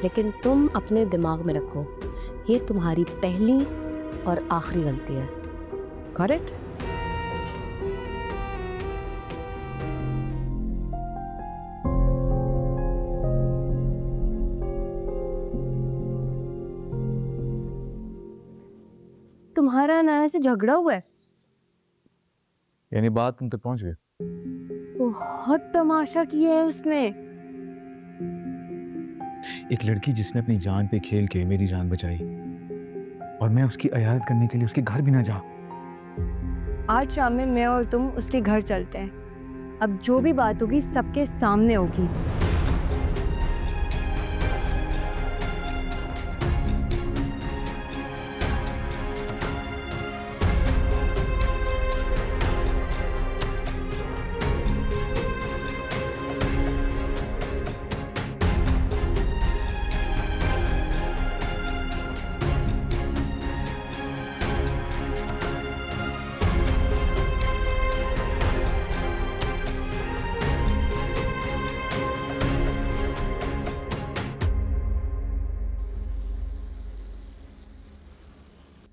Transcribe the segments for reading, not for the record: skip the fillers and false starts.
लेकिन तुम अपने दिमाग में रखो, ये तुम्हारी पहली और आखिरी गलती है। Got it? तुम्हारा नाया से झगड़ा हुआ है? यानी बात तुम तक पहुंच गई? बहुत तमाशा किया है उसने। एक लड़की जिसने अपनी जान पे खेल के मेरी जान बचाई और मैं उसकी अयाद करने के लिए उसके घर भी ना जा। आज शाम में मैं और तुम उसके घर चलते हैं। अब जो भी बात होगी सबके सामने होगी।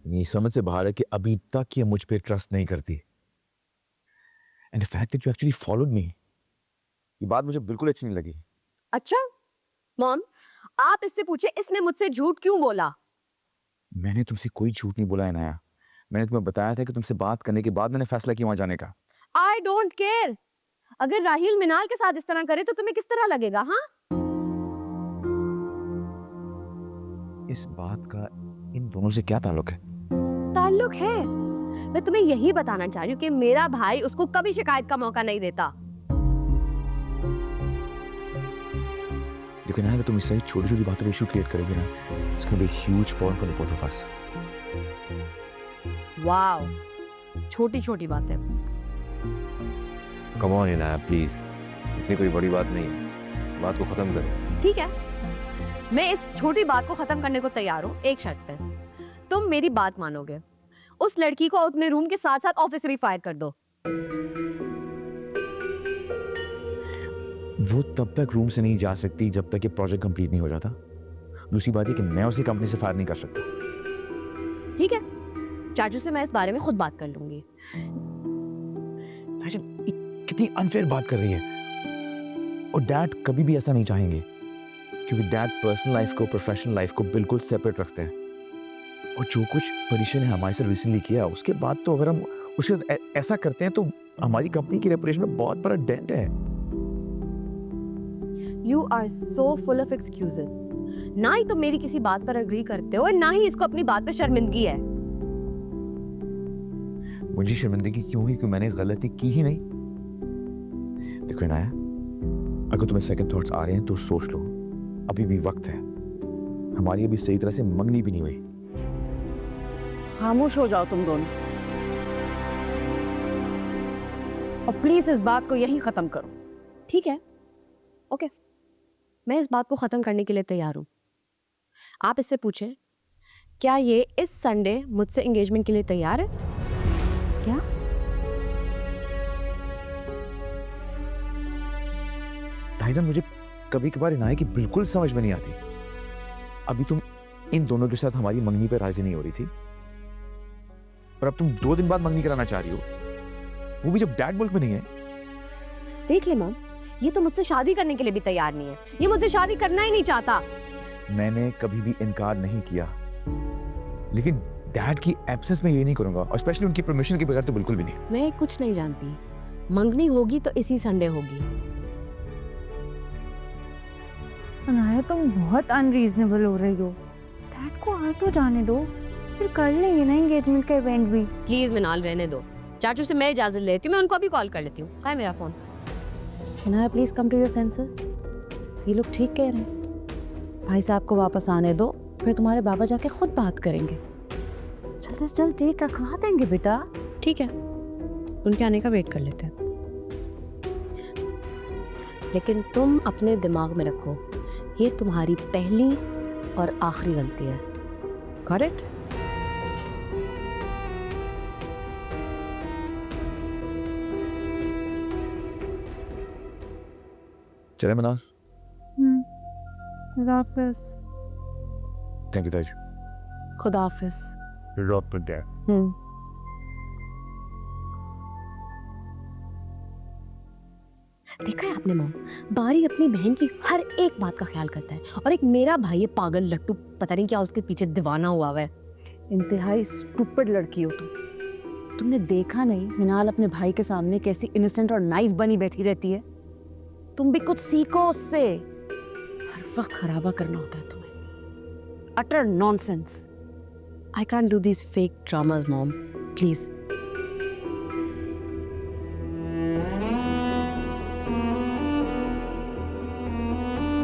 ये समझ से बाहर है कि अभी तक ये मुझ पे ट्रस्ट नहीं करती। And the fact that you actually followed me, ये बात मुझे बिल्कुल अच्छी नहीं लगी। अच्छा मॉम, आप इससे पूछे इसने मुझसे झूठ क्यों बोला? मैंने तुमसे कोई झूठ नहीं बोला है नाया। मैंने तुम्हें बताया था कि तुमसे बात करने के बाद मैंने फैसला किया वहां जाने का। I don't care. अगर राहिल मिनाल के साथ इस तरह करे तो तुम्हें किस तरह लगेगा? हाँ, इस बात का इन दोनों से क्या ताल्लुक है? ताल्लुक है। मैं तुम्हें यही बताना चाह रही हूँ कि मेरा भाई उसको कभी शिकायत का मौका नहीं देता। देखो ना, अगर तुम इससे छोटी छोटी बातों पे इशू क्रिएट करोगे ना, it's gonna be huge problem for the both of us. Wow, छोटी छोटी बातें। कम ऑन इनाया प्लीज, इतनी कोई बड़ी बात नहीं है, बात को खत्म करें। ठीक है, मैं इस छोटी बात को खत्म करने को तैयार हूँ, एक शर्त पे। तुम मेरी बात मानोगे, उस लड़की को अपने रूम के साथ साथ ऑफिस से भी फायर कर दो। वो तब तक रूम से नहीं जा सकती जब तक ये प्रोजेक्ट कंप्लीट नहीं हो जाता। दूसरी बात है कि मैं उसी कंपनी से फायर नहीं कर सकता। ठीक है, चाचू से मैं इस बारे में खुद बात कर लूंगी। कितनी अनफेयर बात कर रही है। और डैड कभी भी ऐसा नहीं चाहेंगे, क्योंकि डैड पर्सनल लाइफ को प्रोफेशनल लाइफ को बिल्कुल सेपरेट रखते हैं। और जो कुछ परिचय ने हमारे साथ रिसेंटली किया, उसके बाद तो अगर हम उसके ऐसा करते हैं तो हमारी कंपनी की रेपुटेशन में बहुत बड़ा डेंट है। You are so full of excuses. ना ही तुम मेरी किसी बात पर अग्री करते हो और ना ही इसको अपनी बात पे शर्मिंदगी है। मुझे शर्मिंदगी क्यों हुई? क्योंकि मैंने गलती की ही नहीं। देखो इनाया, अगर तुम्हें सेकंड थॉट्स आ रहे हैं तो सोच लो, अभी भी वक्त है। हमारी अभी सही तरह से मंगनी भी नहीं हुई। खामोश हो जाओ तुम दोनों, और प्लीज इस बात को यहीं खत्म करो। ठीक है, ओके, मैं इस बात को खत्म करने के लिए तैयार हूं। आप इससे पूछें, क्या ये इस संडे मुझसे एंगेजमेंट के लिए तैयार है? क्या? भाईजान, मुझे कभी कभार इनाया की बिल्कुल समझ में नहीं आती। अभी तुम इन दोनों के साथ हमारी मंगनी पे राजी नहीं हो रही थी, और अब तुम 2 दिन बाद मंगनी कराना चाह रही हो, वो भी जब डैड मुल्क में नहीं है। देख ले मॉम, ये तो मुझसे शादी करने के लिए भी तैयार नहीं है। ये मुझसे शादी करना ही नहीं चाहता। मैंने कभी भी इनकार नहीं किया, लेकिन डैड की एब्सेंस में ये नहीं करूंगा, और स्पेशली उनकी परमिशन के बगैर तो बिल्कुल भी नहीं। मैं कुछ नहीं जानती, मंगनी होगी तो इसी संडे होगी। अनाया, तुम बहुत अनरीजनेबल हो रही हो। डैड को आ तो जाने दो, फिर कर लेंगे ना एंगेजमेंट का इवेंट भी। प्लीज मिनाल, रहने दो। चाचू से मैं इजाजत लेती हूँ, मैं उनको अभी कॉल कर लेती हूँ। कहाँ है मेरा phone? Inaya, please come to your senses. ये लोग ठीक कह रहे हैं। भाई साहब को वापस आने दो, फिर तुम्हारे बाबा जाके खुद बात करेंगे। जल्द से जल्द डेट रखवा देंगे बेटा। ठीक है, उनके आने का वेट कर लेते हैं। लेकिन तुम अपने दिमाग में रखो, ये तुम्हारी पहली और आखिरी गलती है। Got it? चले मनाल, वापस। थैंक यू ताज। खुदा हाफिज। रॉक पर डैड। देखा है आपने मॉम, बारी अपनी बहन की हर एक बात का ख्याल करता है, और एक मेरा भाई है पागल लट्टू, पता नहीं क्या उसके पीछे दीवाना हुआ है। इंतहाई स्टूपिड लड़की हो तुम। तुमने देखा नहीं मिनाल अपने भाई के सामने कैसी इनोसेंट और नाइफ बनी बैठी रहती है? तुम भी कुछ सीखो उससे। हर वक्त खराबा करना होता है तुम्हें। Utter nonsense. I can't do this fake dramas mom, please.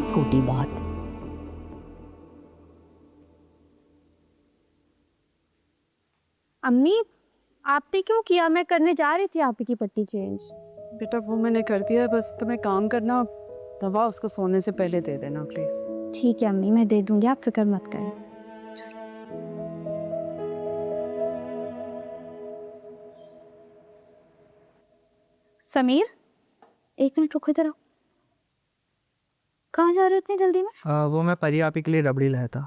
छोटी बात। अम्मी, आपने क्यों किया? मैं करने जा रही थी आपकी पट्टी चेंज। बेटा वो मैंने कर दिया, बस तुम्हें काम करना, दवा उसको सोने से पहले दे देना प्लीज। ठीक है अम्मी, मैं दे दूंगी, आप फिक्र मत करें। समीर, एक मिनट रुको, इधर आओ। कहाँ जा रहे हो इतनी जल्दी में? वो मैं परी आपी के लिए रबड़ी लाया था।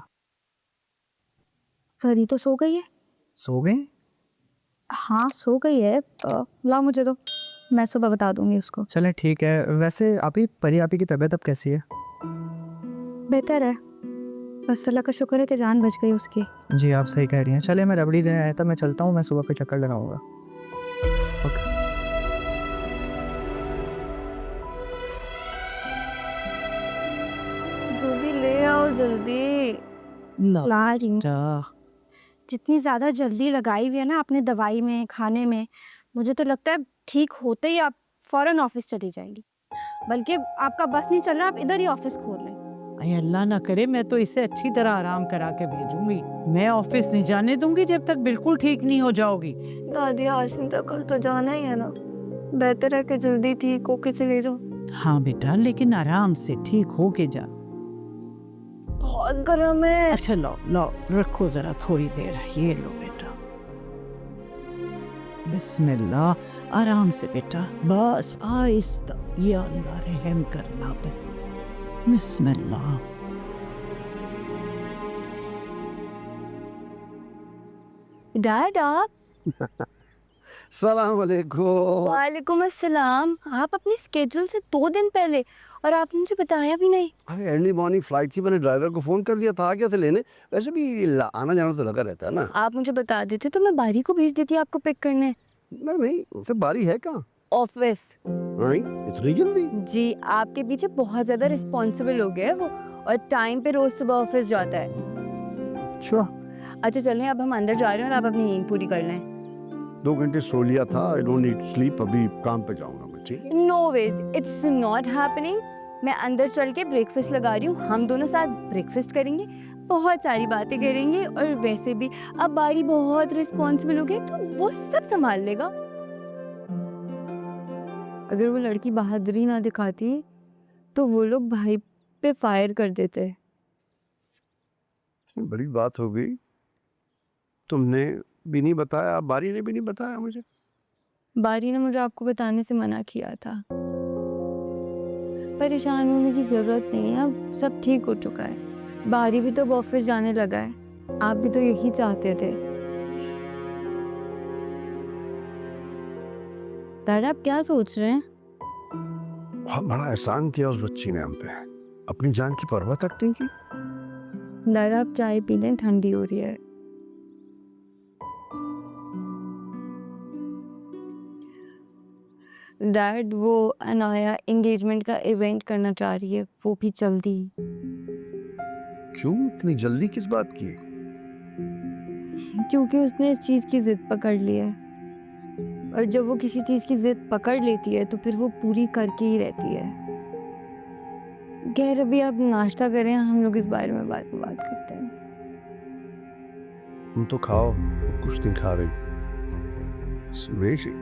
परी तो सो गई है। सो गई? हाँ सो गई है। लाओ मुझे दो, मैं सुबह बता दूंगी उसको। चलें ठीक है। वैसे आपी परी आपी की तबीयत अब कैसी है? बेहतर है, बस अल्लाह का शुक्र है कि जान बच गई उसकी। जी आप सही कह रही हैं। चले मैं रबड़ी देने आया था, मैं चलता हूँ, मैं सुबह पे चक्कर लगाऊंगा। ओके। भी ले आओ जल्दी। ला रही हूँ। जितनी ज़्यादा जल्दी लगाई हुई है ना आपने दवाई में, खाने में, मुझे तो लगता है ठीक होते ही आप फ़ौरन ऑफिस चली जाएंगी। बल्कि आपका बस नहीं चल रहा, आप इधर ही ऑफिस खोल लें। अरे अल्लाह ना करे, मैं तो इसे अच्छी तरह आराम करा के भेजूंगी। मैं ऑफिस नहीं जाने दूंगी जब तक बिल्कुल ठीक नहीं हो जाओगी। दादी आज नहीं तो कल तो जाना ही है ना, बेहतर है कि जल्दी ठीक होके चले जाओ। हाँ बेटा, लेकिन आराम से ठीक हो के जा। बहुत गर्म है। अच्छा लो लो, रखो जरा थोड़ी देर, ये लो बेटा। बिस्मिल्लाह, आराम से बेटा, बस आहिस्ता, या अल्लाह रहम करना पे। बिस्मिल्लाह। डैड आप? सलाम अलैकुम। वालेकुम अस्सलाम। आप अपने स्केड्यूल से 2 दिन पहले, और आपने मुझे बताया भी नहीं। अरे अर्ली मॉर्निंग फ्लाइट थी, मैंने ड्राइवर को फ़ोन कर दिया था, आ गया था लेने। वैसे भी आना जाना तो लगा रहता है ना। आप मुझे बता देते तो मैं बारी को भेज देती आपको पिक करने। नहीं उससे बारी है कहाँ? ऑफिस। इतनी जल्दी? जी, आपके पीछे बहुत ज़्यादा रिस्पॉन्सिबल हो गया है वो, और टाइम पे रोज सुबह ऑफिस जाता है। अच्छा चलें, अब हम अंदर जा रहे हैं और आप अपनी नींद पूरी कर लें। 2 घंटे सो लिया था, आई डोंट नीड स्लीप, अभी काम पे जाऊंगा मैं। ठीक? No ways, it's not happening. मैं अंदर चल के ब्रेकफास्ट लगा रही हूँ, हम दोनों साथ ब्रेकफास्ट करेंगे, बहुत सारी बातें करेंगे, और वैसे भी अब बारी बहुत रिस्पॉन्सिबल हो गई तो वो सब संभाल लेगा। अगर वो लड़की बहादुरी ना दिखाती तो वो लोग भाई पे फायर कर देते। बड़ी बात हो गई। तुमने भी नहीं बताया, बारी ने भी नहीं बताया मुझे। बारी ने मुझे आपको बताने से मना किया था। परेशान होने की जरूरत नहीं है, अब सब ठीक हो चुका है। बारी भी तो अब ऑफिस जाने लगा है, आप भी तो यही चाहते थे। दादा आप क्या सोच रहे हैं? बहुत बड़ा एहसान किया उस बच्ची ने हम पे, अपनी जान की परवाह तक नहीं की। दादा आप चाय पी लें, ठंडी हो रही है। डैड वो अनाया एंगेजमेंट का इवेंट करना चाह रही है, वो भी जल्दी। क्यों इतनी जल्दी किस बात की? क्योंकि उसने इस चीज़ की जिद पकड़ ली है, और जब वो किसी चीज़ की जिद पकड़ लेती है तो फिर वो पूरी करके ही रहती है। खैर अभी आप नाश्ता करें, हम लोग इस बारे में बात करते हैं। तुम तो खाओ, कुछ नहीं खा रही। It's amazing.